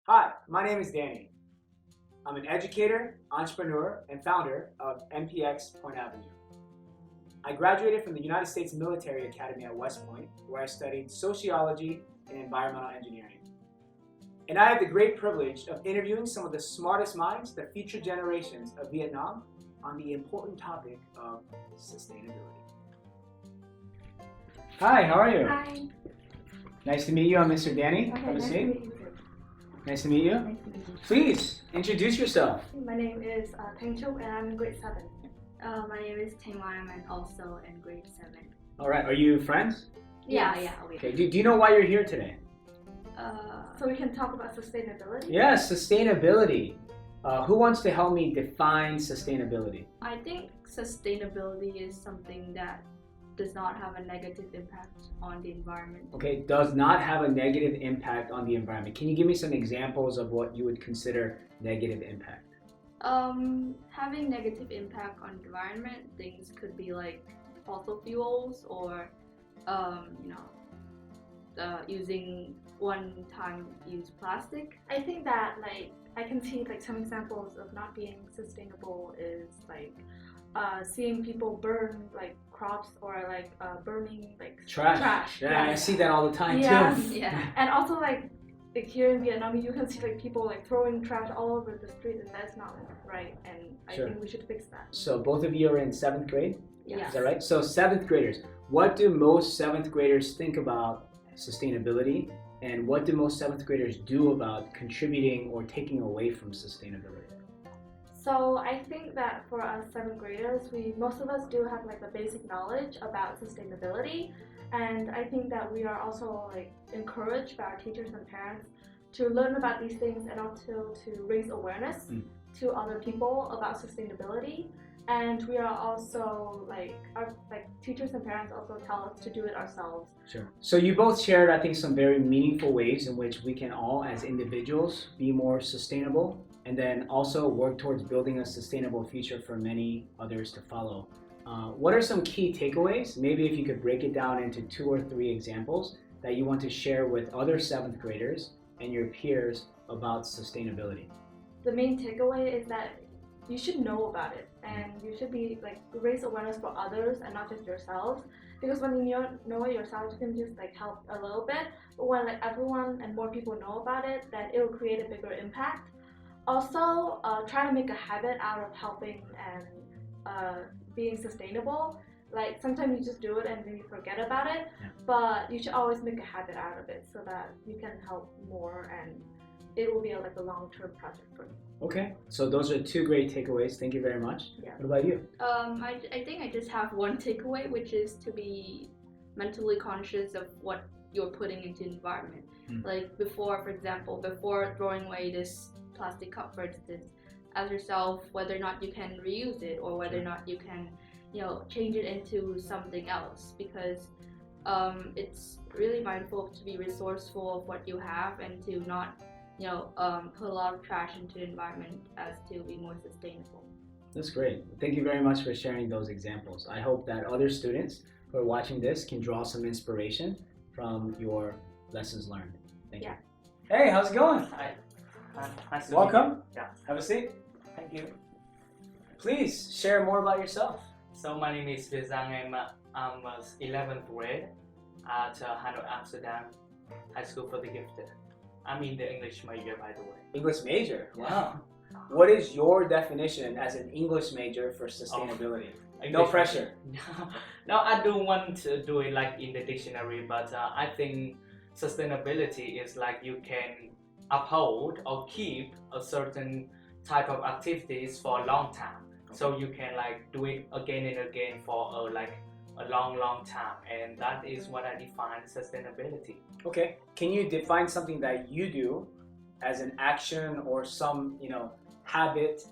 Hi, my name is Danny. I'm an educator, entrepreneur, and founder of NPX Point Avenue. I graduated from the United States Military Academy at West Point, where I studied sociology and environmental engineering. And I had the great privilege of interviewing some of the smartest minds, the future generations of Vietnam, on the important topic of sustainability. Hi, how are you? Hi. Nice to meet you. I'm Mr. Danny. Okay, Have a nice to seat. meet you too. Nice to meet you. Nice to meet you. Please introduce yourself. My name is Tang Cho and I'm in grade 7. My name is Tae Lam and also in grade 7. All right. Are you friends? Yeah, Yes. yeah. Okay. Do you know why you're here today? So we can talk about sustainability? Yes, sustainability. Who wants to help me define sustainability? I think sustainability is something that does not have a negative impact on the environment. Okay, does not have a negative impact on the environment. Can you give me some examples of what you would consider negative impact? Having negative impact on the environment, things could be like fossil fuels or, using one-time use plastic. I think that I can see some examples of not being sustainable is seeing people burn crops or burning trash. Yeah, I see that all the time Yes. too. Yeah. And also here in Vietnam, you can see people throwing trash all over the street, and that's not right. And I Sure. think we should fix that. So both of you are in 7th grade? Yeah. Is that right? So 7th graders, what do most 7th graders think about sustainability? And what do most 7th graders do about contributing or taking away from sustainability? So I think that for us 7th graders, most of us do have the basic knowledge about sustainability, and I think that we are also encouraged by our teachers and parents to learn about these things and also to raise awareness to other people about sustainability. And we are also our teachers and parents also tell us to do it ourselves. Sure. So you both shared, I think, some very meaningful ways in which we can all, as individuals, be more sustainable, and then also work towards building a sustainable future for many others to follow. What are some key takeaways? Maybe if you could break it down into 2 or 3 examples that you want to share with other 7th graders and your peers about sustainability. The main takeaway is that you should know about it, and you should be raise awareness for others and not just yourselves. Because when you know it yourself, you can just help a little bit. But when everyone and more people know about it, then it will create a bigger impact. Also, try to make a habit out of helping and being sustainable. Sometimes you just do it and then you forget about it, but you should always make a habit out of it so that you can help more and it will be a long-term project for you. Okay, so those are 2 great takeaways. Thank you very much. Yeah. What about you? I think I just have one takeaway, which is to be mentally conscious of what you're putting into the environment. For example, before throwing away this plastic cup, for instance, ask yourself whether or not you can reuse it or whether or not you can, change it into something else, because it's really mindful to be resourceful of what you have and to not put a lot of trash into the environment as to be more sustainable. That's great. Thank you very much for sharing those examples. I hope that other students who are watching this can draw some inspiration from your lessons learned. Thank you. Hey, how's it going? Hi. Nice to Welcome. meet you. Yeah. Have a seat. Thank you. Please share more about yourself. So my name is Vizang and I'm 11th grade at Hanoi, Amsterdam High School for the Gifted. I'm in the English major, by the way. English major. Wow. What is your definition as an English major for sustainability? No pressure. No, I don't want to do it in the dictionary, but I think sustainability is you can uphold or keep a certain type of activities for a long time. So you can do it again and again for a long time, and that is what I define sustainability. Okay. Can you define something that you do as an action or some habit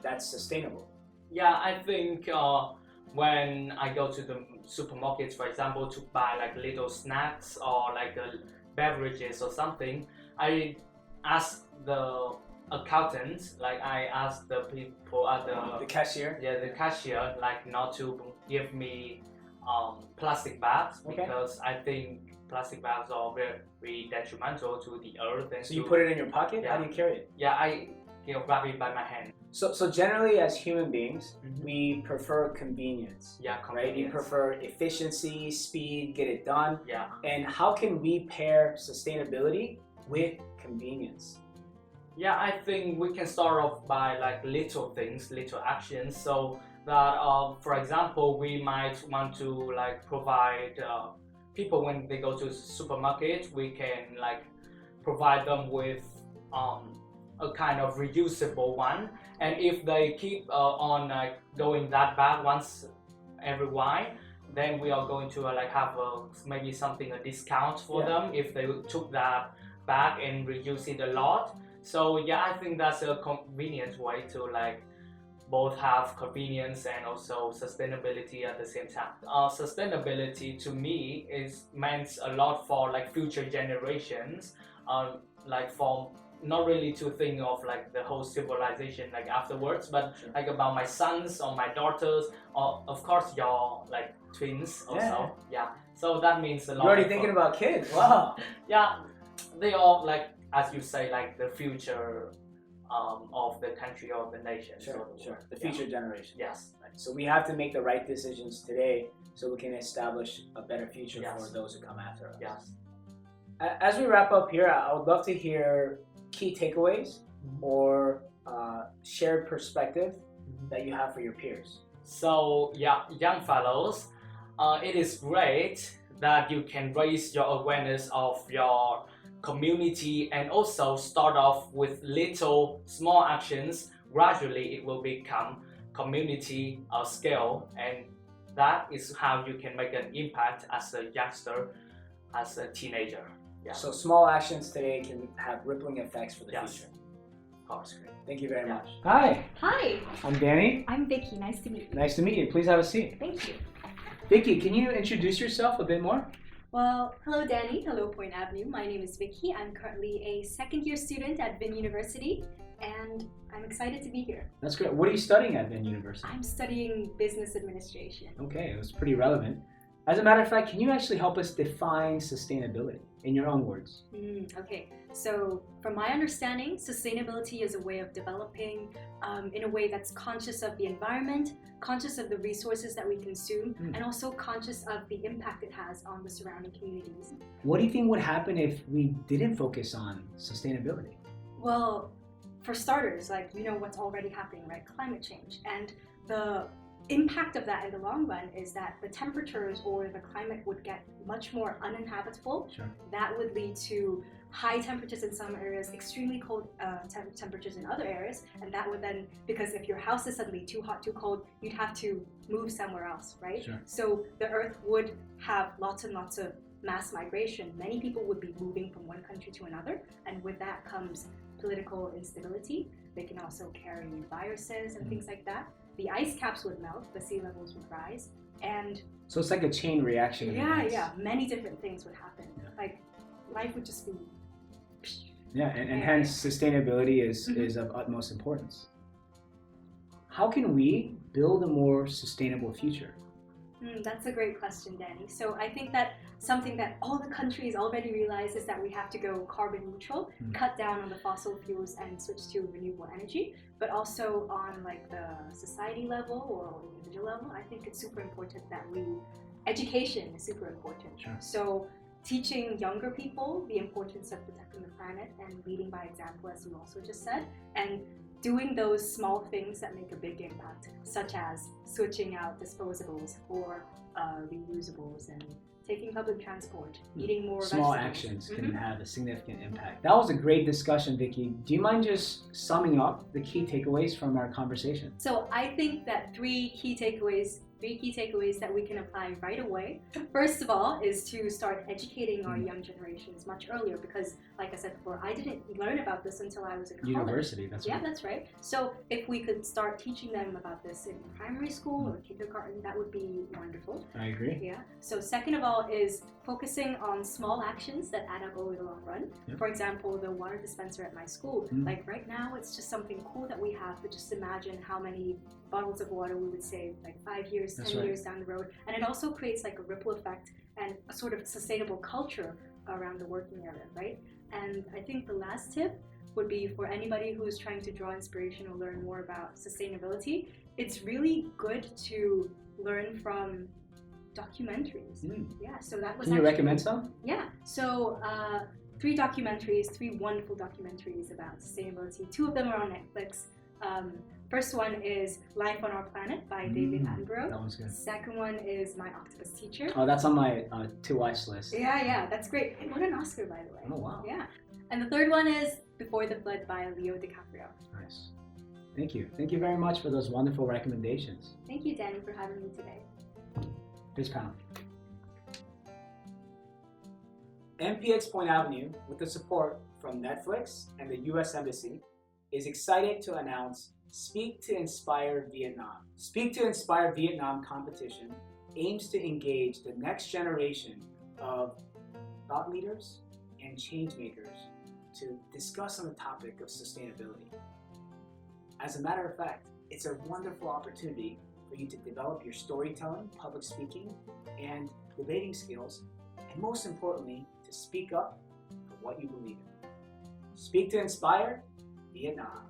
that's sustainable? Yeah, I think when I go to the supermarket, for example, to buy little snacks or beverages or something, I ask the accountants, I ask the people at The cashier? the cashier, not to give me plastic bags, Okay. because I think plastic bags are very detrimental to the earth. And So you put it in your pocket? Yeah. How do you carry it? Yeah, I grab it by my hand. So generally, as human beings, Mhm. we prefer convenience. Yeah, Right? convenience. We prefer efficiency, speed, get it done. Yeah. And how can we pair sustainability with convenience? Yeah, I think we can start off by like little things, little actions. So that, for example, we might want to like provide people when they go to supermarket, we can like provide them with a kind of reusable one. And if they keep on like going that bag once every while, then we are going to like have maybe something a discount for Yeah. them if they took that bag and reuse it a lot. So yeah, I think that's a convenient way to like both have convenience and also sustainability at the same time. Sustainability to me is meant a lot for like future generations, like for not really to think of like the whole civilization like afterwards, but Sure. like about my sons or my daughters, or of course your like twins also. Yeah. So that means a lot. You're already of- thinking about kids. Wow. Yeah, they are like, as you say, like the future of the country or the nation. Sure, So, sure. The yeah. future generation. Yes. Right. So we have to make the right decisions today so we can establish a better future Yes. for those who come after us. Yes. As we wrap up here, I would love to hear key takeaways or shared perspective that you have for your peers. So yeah, young fellows, it is great that you can raise your awareness of your community and also start off with little small actions. Gradually it will become community scale, and that is how you can make an impact as a youngster, as a teenager. Yeah. So small actions today can have rippling effects for the Yes. future. Of course. Great. Thank you very Yeah. much. Hi, Hi, I'm Danny. I'm Vicky. Nice to meet you. Nice to meet you. Please have a seat. Thank you. Vicky, can you introduce yourself a bit more? Well, hello Danny. Hello Point Avenue. My name is Vicky. I'm currently a second-year student at Vin University, and I'm excited to be here. That's great. What are you studying at Vin University? I'm studying business administration. Okay, it was pretty relevant. As a matter of fact, can you actually help us define sustainability in your own words? Okay, so from my understanding, sustainability is a way of developing in a way that's conscious of the environment, conscious of the resources that we consume, and also conscious of the impact it has on the surrounding communities. What do you think would happen if we didn't focus on sustainability? Well, for starters, like you know what's already happening, right? Climate change. And the impact of that in the long run is that the temperatures or the climate would get much more uninhabitable. Sure. That would lead to high temperatures in some areas, extremely cold temperatures in other areas, and that would then, because if your house is suddenly too hot, too cold, you'd have to move somewhere else, right? Sure. So the earth would have lots and lots of mass migration. Many people would be moving from one country to another, and with that comes political instability. They can also carry viruses and things like that. The ice caps would melt, the sea levels would rise, and So it's like a chain reaction. of events. many different things would happen. Yeah. Like life would just be. Yeah, and Yeah. hence sustainability is of utmost importance. How can we build a more sustainable future? That's a great question, Danny. So I think that something that all the countries already realize is that we have to go carbon neutral, cut down on the fossil fuels and switch to renewable energy. But also on like the society level or individual level, I think it's super important that education is super important. Sure. So teaching younger people the importance of protecting the planet and leading by example, as you also just said, and doing those small things that make a big impact, such as switching out disposables for reusables and taking public transport, eating more Small vegetables. actions can have a significant impact. That was a great discussion, Vicky. Do you mind just summing up the key takeaways from our conversation? So I think that three key takeaways that we can apply right away. First of all is to start educating our young generations much earlier, because like I said before, I didn't learn about this until I was in college. University, that's Yeah, right. that's right. So if we could start teaching them about this in primary school or kindergarten, that would be wonderful. I agree. Yeah. So second of all is focusing on small actions that add up over the long run. Yep. For example, the water dispenser at my school. Like right now, it's just something cool that we have, but just imagine how many bottles of water we would save like 5 years, That's 10 right. years down the road. And it also creates like a ripple effect and a sort of sustainable culture around the working area, right? And I think the last tip would be for anybody who's trying to draw inspiration or learn more about sustainability, it's really good to learn from documentaries. Yeah, so that was Can you recommend some? Yeah, so three wonderful documentaries about sustainability. Two of them are on Netflix. First one is Life on Our Planet by David Attenborough. That one's good. Second one is My Octopus Teacher. Oh, that's on my to-watch list. Yeah, that's great. It won an Oscar, by the way. Oh, wow. Yeah. And the third one is Before the Flood by Leo DiCaprio. Nice. Thank you. Thank you very much for those wonderful recommendations. Thank you, Danny, for having me today. This panel. NPX Point Avenue, with the support from Netflix and the US Embassy, is excited to announce Speak to Inspire Vietnam. Speak to Inspire Vietnam competition aims to engage the next generation of thought leaders and change makers to discuss on the topic of sustainability. As a matter of fact, it's a wonderful opportunity for you to develop your storytelling, public speaking, and debating skills, and most importantly, to speak up for what you believe in. Speak to Inspire Vietnam.